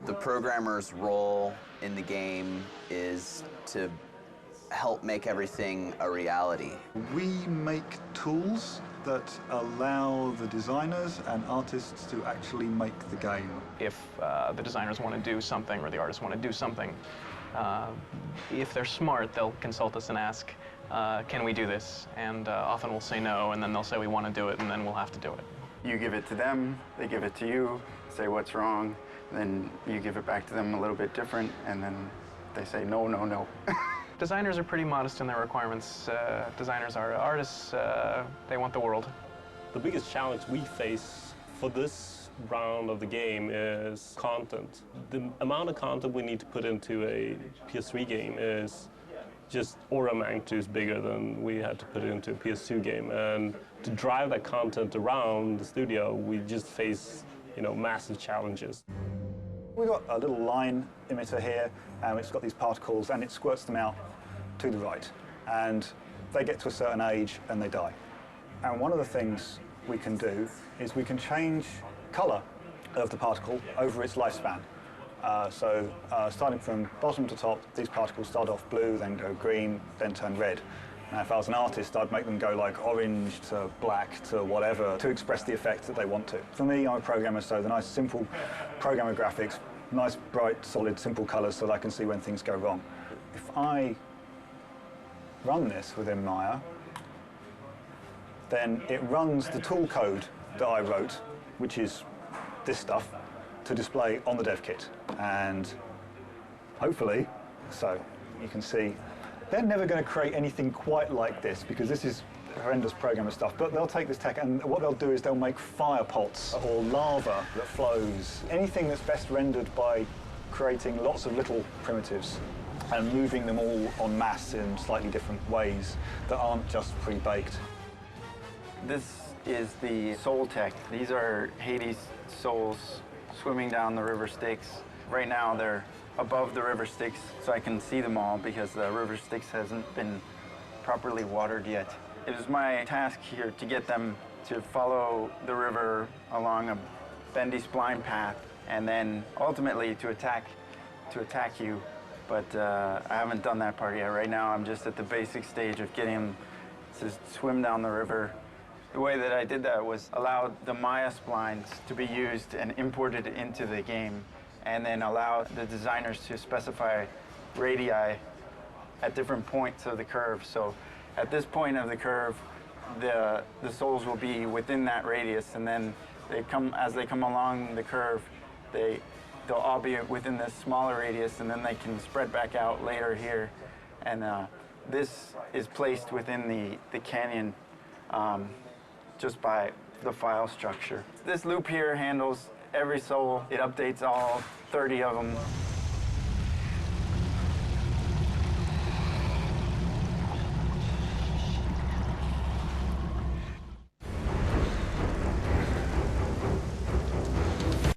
The programmer's role in the game is to help make everything a reality. We make tools that allow the designers and artists to actually make the game. If the designers want to do something or the artists want to do something, if they're smart, they'll consult us and ask, can we do this? And often we'll say no, and then they'll say we want to do it, and then we'll have to do it. You give it to them, they give it to you, say what's wrong, then you give it back to them a little bit different, and then they say no, no, no. Designers are pretty modest in their requirements. Designers are artists. They want the world. The biggest challenge we face for this round of the game is content. The amount of content we need to put into a PS3 game is just order of magnitude bigger than we had to put into a PS2 game. And to drive that content around the studio, we just face, massive challenges. We've got a little line emitter here, and it's got these particles, and it squirts them out to the right. And they get to a certain age, and they die. And one of the things we can do is we can change colour of the particle over its lifespan. Starting from bottom to top, these particles start off blue, then go green, then turn red. Now, if I was an artist, I'd make them go like orange to black to whatever to express the effect that they want to. For me, I'm a programmer, so the nice, simple programmer graphics, nice, bright, solid, simple colours so that I can see when things go wrong. If I run this within Maya, then it runs the tool code that I wrote, which is this stuff, to display on the dev kit. And hopefully, so you can see, they're never going to create anything quite like this because this is horrendous programmer stuff, but they'll take this tech and what they'll do is they'll make fire pots or lava that flows. Anything that's best rendered by creating lots of little primitives and moving them all en masse in slightly different ways that aren't just pre-baked. This is the soul tech. These are Hades souls swimming down the river Styx. Right now they're above the river Styx, so I can see them all because the river Styx hasn't been properly watered yet. It was my task here to get them to follow the river along a bendy spline path and then ultimately to attack you. But I haven't done that part yet. Right now I'm just at the basic stage of getting them to swim down the river. The way that I did that was allow the Maya splines to be used and imported into the game, and then allow the designers to specify radii at different points of the curve. So at this point of the curve, the souls will be within that radius, and then as they come along the curve, they'll all be within this smaller radius, and then they can spread back out later here. And this is placed within the canyon just by the file structure. This loop here handles every soul. It updates all 30 of them